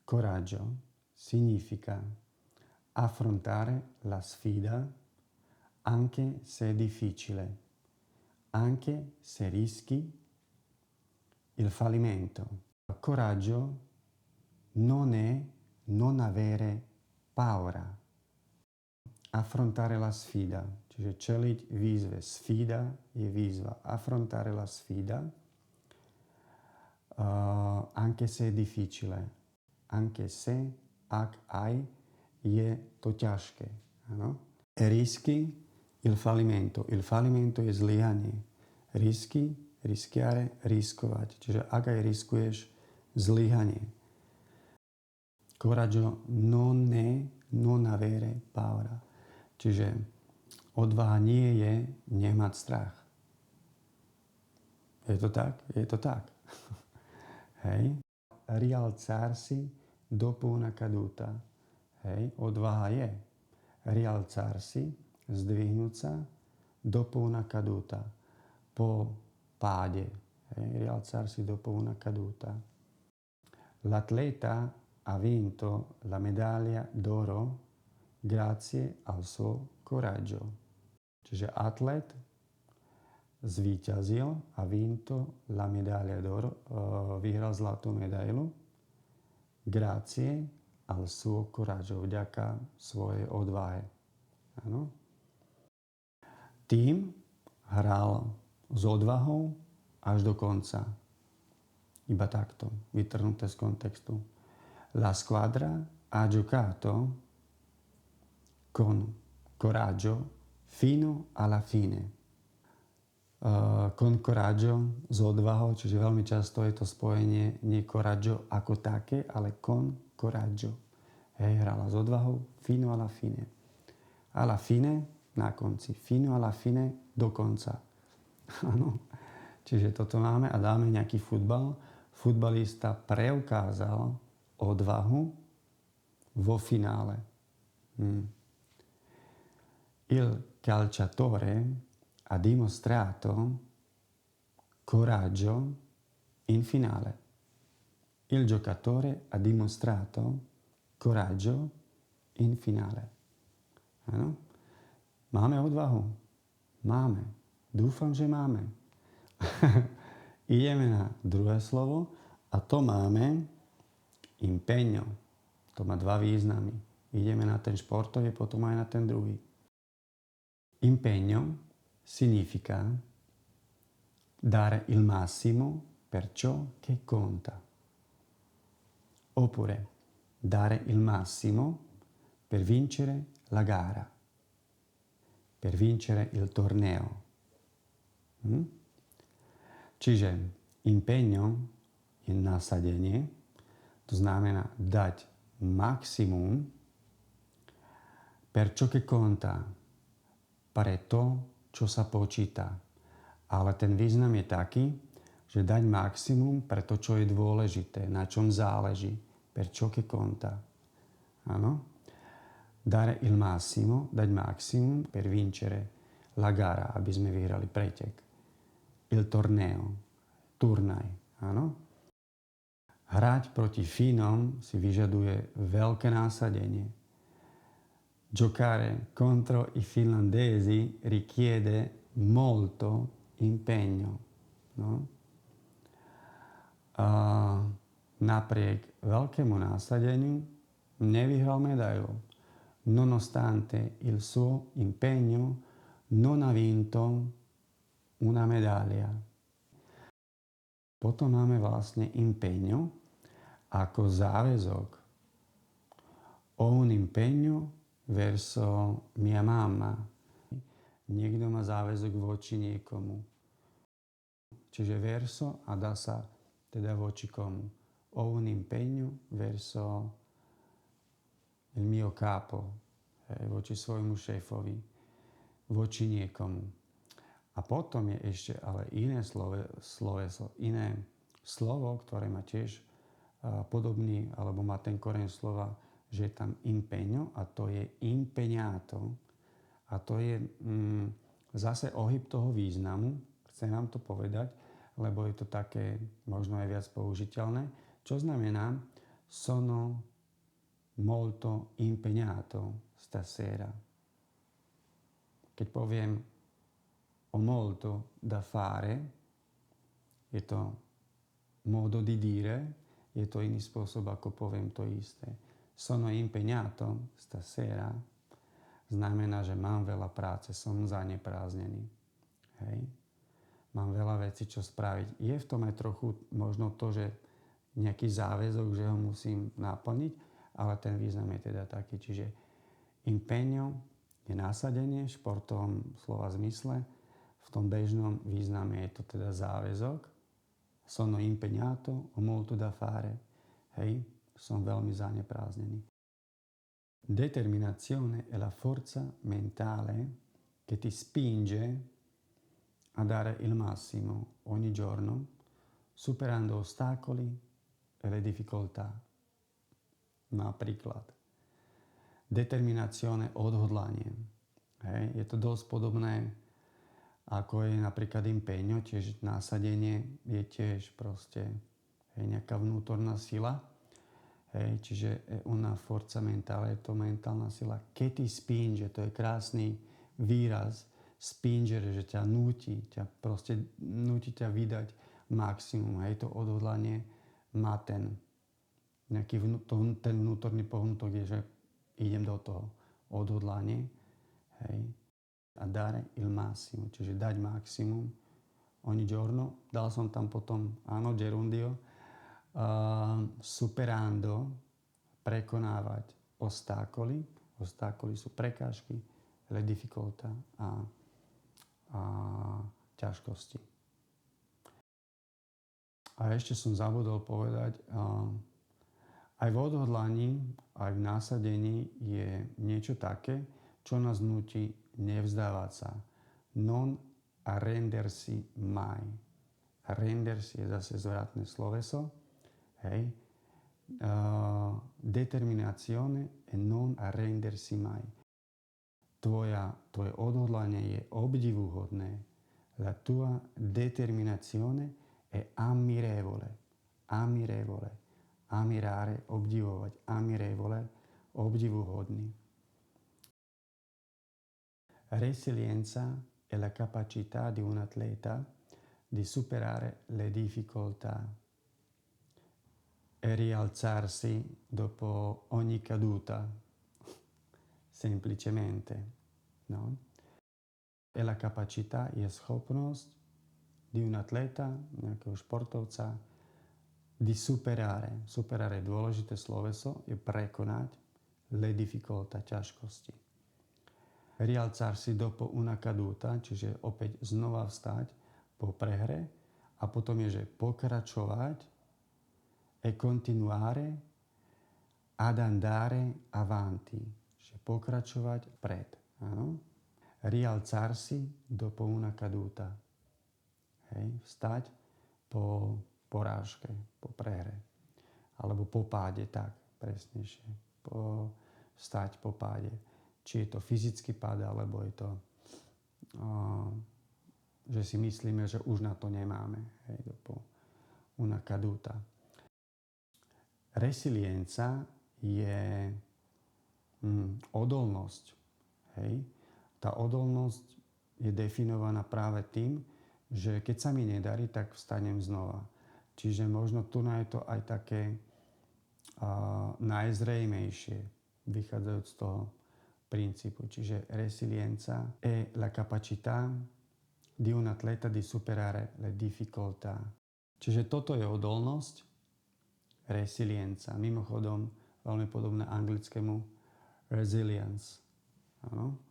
Coraggio significa affrontare la sfida anche se è difficile, anche se rischi il fallimento. Coraggio non è non avere paura. Affrontare la sfida, čiže čeliť výzve. Sfida je výzva. Affrontare la sfida, anche se è difficile. Anche se, ak aj, je to ťažké. Áno? Risky il fallimento. Il fallimento je zlyhanie. Risky, rischiare, riskovať. Čiže ak aj riskuješ zlyhanie. Coraggio non è non avere paura. Čiže odvaha nie je nemať strach. Je to tak? Je to tak. Hej. Rialzarsi dopo una caduta. Hej. Odvaha je rialzarsi, zdvihnúť sa dopo una caduta. Po páde. Hej. Rialzarsi dopo una caduta. L'atleta ha vinto la medaglia d'oro grazie al suo coraggio. Čiže atlet zvíťazil a vinto la medaglia d'oro, vyhral zlatú medailu grazie al suo coraggio, vďaka svojej odvahe. Áno. Tým hral s odvahou až do konca. Iba takto, vytrhnuté z kontextu. La squadra ha giocato con coraggio fino alla fine. Con coraggio, s odvahou, čiže veľmi často je to spojenie nie coraggio ako také, ale con coraggio. Hej, hrala s odvahou fino alla fine. Alla fine, na konci. Fino alla fine, do konca. Áno. Čiže toto máme a dáme nejaký futbal. Futbalista preukázal odvahu vo finále. Il calciatore ha dimostrato coraggio in finale. Il giocatore ha dimostrato coraggio in finale. Áno? Máme odvahu? Máme. Dúfam, že máme. Ideme na druhé slovo a to máme impegno. To má dva významy. Ideme na ten športový, potom aj na ten druhý. Impegno significa dare il massimo per ciò che conta. Oppure dare il massimo per vincere la gara, per vincere il torneo. Čiže impegno je nasadenie, to znamená dať maximum per ciò che conta, pre to, čo sa počíta. Ale ten význam je taký, že dať maximum pre to, čo je dôležité, na čom záleží, per ciò che conta. Áno? Dare il massimo, dať maximum per vincere la gara, aby sme vyhrali pretek. Il torneo, turnaj. Áno? Hrať proti Fínom si vyžaduje veľké násadenie. Giocare contro i finlandesi richiede molto impegno. No? Napriek veľkému násadeniu nevyhral medailu. Nonostante il suo impegno non ha vinto una medaglia. Potom máme vlastne impegno ako záväzok. Ho un impegno verso mia mamma. Niekto má záväzok voči niekomu. Čiže verso a dá sa teda voči komu. Ho un impegno verso il mio capo, voči svojmu šéfovi, voči niekomu. A potom je ešte ale iné slovo, ktoré má tiež podobný, alebo má ten koreň slova, že je tam impegno a to je impegnato. A to je zase ohyb toho významu, chcem vám to povedať, lebo je to také možno aj viac použiteľné. Čo znamená, Sono molto impegnato stasera. Keď poviem ho molto da fare, je to modo di dire, je to iný spôsob, ako poviem to isté. Sono impegnato stasera znamená, že mám veľa práce, som zanepráznený. Hej. Mám veľa vecí, čo spraviť. Je v tom aj trochu možno to, že nejaký záväzok, že ho musím naplniť, ale ten význam je teda taký. Čiže impeňo je nasadenie v športovom slova zmysle, v tom bežnom význame je to teda záväzok. Sono impegnato, ho molto da fare. Hej, som veľmi zanepráznený. Determinazione è la forza mentale che ti spinge a dare il massimo ogni giorno, superando ostacoli e le difficoltà. Napríklad determinazione, odhodlanie. Hej, je to dosť podobné, ako je napríklad impeňo, tiež násadenie je tiež proste nejaká vnútorná sila. Hej, čiže una forza mentale, je to mentálna sila. Che ti spinge, to je krásny výraz. Spingere, že ťa núti, núti ťa vydať maximum. Hej, to odhodlanie má ten vnútorný pohnutok, je, že idem do toho. Odhodlanie, hej, a dare il massimo, čiže dať maximum ogni giorno. Dal som tam potom, áno, gerundio, superando, prekonávať ostákoly. Ostákoly sú prekážky, le difficoltà a ťažkosti. A ešte som zabudol povedať, aj v odhodlaní, aj v násadení je niečo také, čo nás nutí nevzdávať sa. Non arrendersi mai. Arrendersi je zase zvratné sloveso. Hej. Determinazione e non arrendersi mai. Tvoje odhodlanie je obdivuhodné. La tua determinazione è ammirevole. Ammirevole. Ammirare, obdivovať. Ammirevole, obdivuhodný. Resilienza è la capacità di un atleta di superare le difficoltà e rialzarsi dopo ogni caduta, semplicemente, no? E la capacità je schopnosť di un atleta, nejakého športovca, di superare. Superare je dôležité sloveso, je prekonať le difficoltà, ťažkosti. Rialzarsi dopo una caduta, čiže opäť znova vstať po prehre a potom je, že pokračovať e continuare ad andare avanti, čiže pokračovať pred. Áno? Rialzarsi dopo una caduta. Hej, vstať po porážke, po prehre. Alebo po páde, tak presnejšie. Vstať po páde. Či je to fyzický pád, alebo je to, že si myslíme, že už na to nemáme. Hej, dopo una caduta. Resilienca je odolnosť. Hej. Tá odolnosť je definovaná práve tým, že keď sa mi nedarí, tak vstanem znova. Čiže možno tu je to aj také najzrejmejšie, vychádzajúc z toho princípu. Čiže resilienza è la capacità di un atleta di superare le difficoltà. Čiže toto je odolnosť, resilienza. Mimochodom, veľmi podobné anglickému resilience. Áno.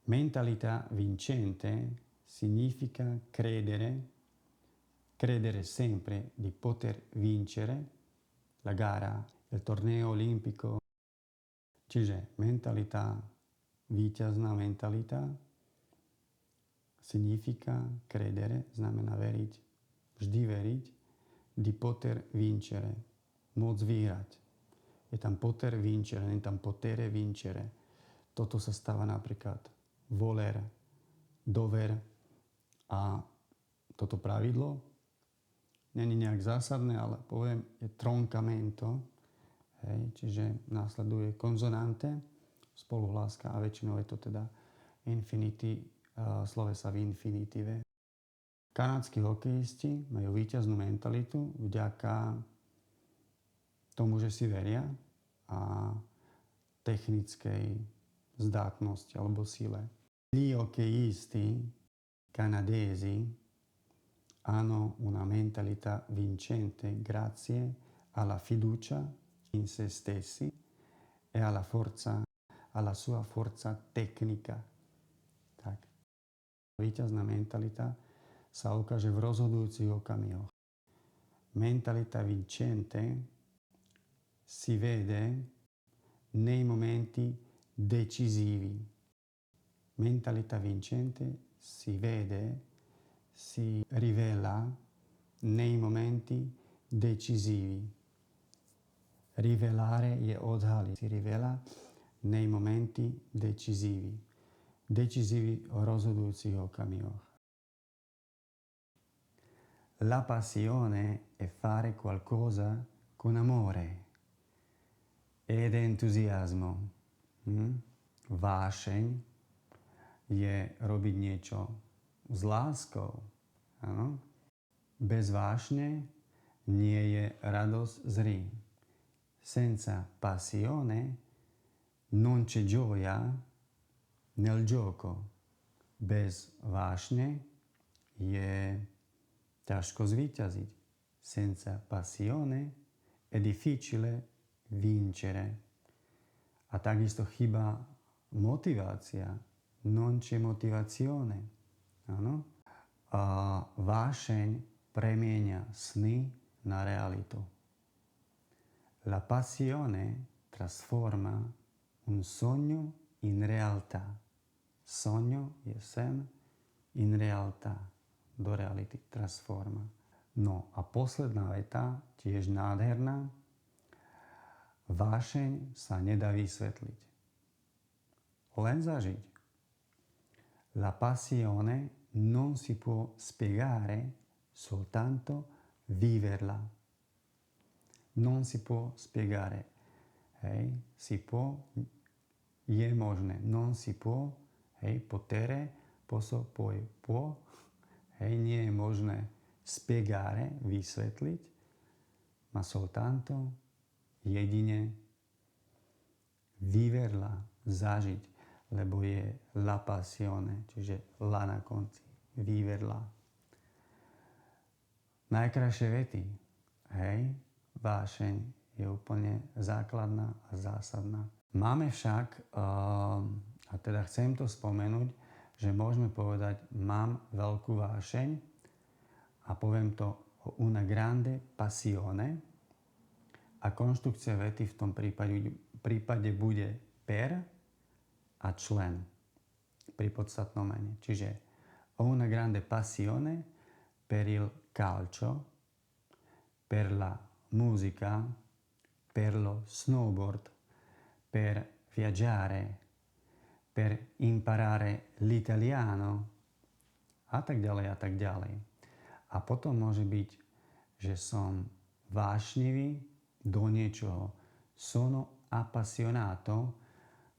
Mentalità vincente significa credere sempre di poter vincere la gara, il torneo olimpico. Čiže mentalita, víťazná mentalita, significa credere, znamená veriť, vždy veriť, di poter vincere, môcť vyhrať. Je tam poter vincere, nie je tam potere vincere. Toto sa stáva napríklad voler, dover a toto pravidlo není nejak zásadné, ale poviem, je troncamento, hej, čiže následuje konzonante, spoluhláska a väčšinou je to teda infinity, slovesa v infinitíve. Kanadskí hokejisti majú víťaznú mentalitu vďaka tomu, že si veria a technickej zdatnosti alebo sile. Gli hockeyisti canadesi hanno una mentalità vincente grazie alla fiducia in se stessi e alla sua forza tecnica. Tak. Víťazná mentalita sa ukáže v rozhodujúcich okamihoch. Mentalità vincente si vede nei momenti decisivi. Mentalità vincente si rivela nei momenti decisivi. Rivelare je odhaliť. Si rivela nei momenti decisivi. Decisivi o rozhodujúcich okamihoch. La passione è fare qualcosa con amore ed entusiasmo. Vášeň je robiť niečo s láskou. Áno? Bez vášne nie je radosť z hry. Senza passione non c'è gioia nel gioco. Bez vášne je ťažko zvíťaziť. Senza passione è difficile vincere. A takisto chýba motivácia. Non c'è motivazione. Áno? A vášeň premieňa sny na realitu. La passione trasforma un sogno in realtà. Sogno je sen, in realtà. Do reality transforma. No a posledná veta, tiež nádherná. Vášeň sa nedá vysvetliť. Len zažiť. La passione non si può spiegare, soltanto viverla. Non si può spiegare. Hej, si può, je možné. Non si può, hej, potere, posso, poi può. Hej, nie je možné spiegare, vysvetliť, ma soltanto, jedine, viverla, zažiť, lebo je la passione, čiže la na konci, viverla. Najkrajšie vety, hej, vášeň je úplne základná a zásadná. Máme však, a teda chcem to spomenúť, že môžeme povedať, mám veľkú vášeň a poviem to una grande passione a konštrukcia vety v tom prípade bude per a člen pri podstatnom mene. Čiže ho una grande passione per il calcio, per la musica, per lo snowboard, per viaggiare, per imparare l'italiano a tak ďalej a tak ďalej. A potom môže byť, že som vášnivý do niečoho. Sono appassionato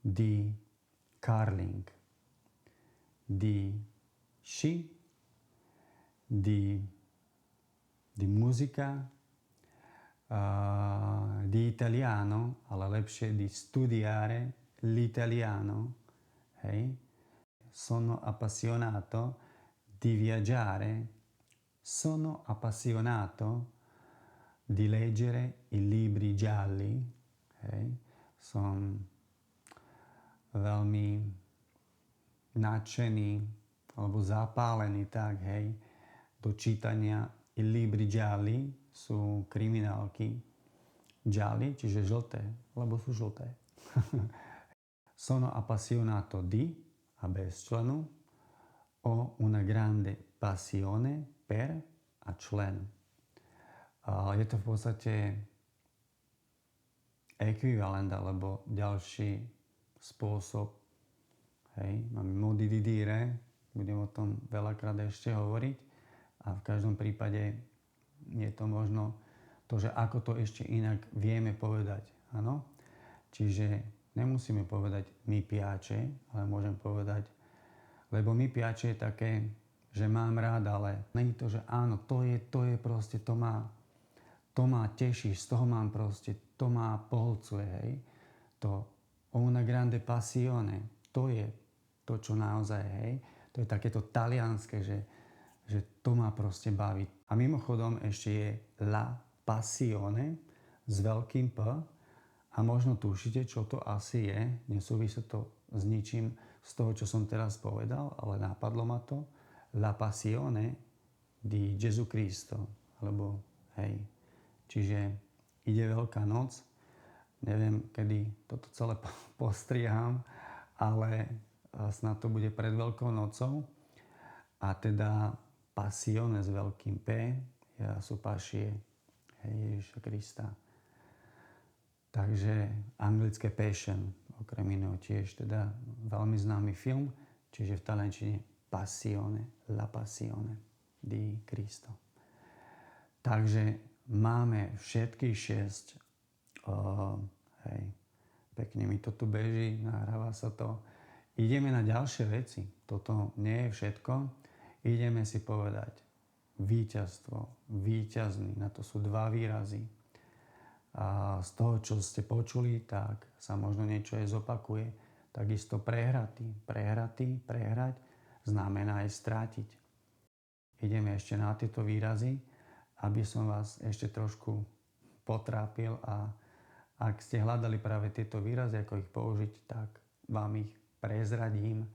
di curling, di sci, di musica, di italiano, ale lepšie di studiare l'italiano. Hej. Sono appassionato di viaggiare, sono appassionato di leggere i libri gialli. Hej. Som veľmi nadšený alebo zapálený tak, hej, do čítania i libri gialli, sú kriminálky gialli, čiže žlté, lebo sú žlté. Sono appassionato di, a bez členu, ho una grande passione per, a člen. Je to v podstate ekvivalent alebo ďalší spôsob. Hej, máme modi di dire, budem o tom veľakrát ešte hovoriť a v každom prípade je to možno to, že ako to ešte inak vieme povedať. Áno? Čiže nemusíme povedať my piače, ale môžem povedať, lebo my piače je také, že mám rád, ale není to, že áno, to je proste, to ma teší, z toho mám proste, to ma pohlcuje, hej. To una grande passione, to je to, čo naozaj, hej. To je takéto talianske, že to ma proste baví. A mimochodom ešte je la passione s veľkým P a možno tušíte, čo to asi je. Nesúvisí to s ničím z toho, čo som teraz povedal, ale napadlo ma to. La passione di Gesù Cristo. Alebo hej. Čiže ide Veľká noc. Neviem, kedy toto celé postriham, ale snad to bude pred Veľkou nocou. A teda passione s veľkým P sú pašie Ježiša Krista. Takže anglické Passion, okrem iného tiež teda veľmi známy film, čiže v taliančine Passione, la passione di Cristo. Takže máme všetkých 6. Hej, pekne mi to tu beží, nahráva sa to. Ideme na ďalšie veci. Toto nie je všetko. Ideme si povedať víťazstvo, víťazný. Na to sú 2 výrazy. A z toho, čo ste počuli, tak sa možno niečo aj zopakuje. Takisto prehratý. Prehrať znamená aj strátiť. Ideme ešte na tieto výrazy, aby som vás ešte trošku potrápil a ak ste hľadali práve tieto výrazy, ako ich použiť, tak vám ich prezradím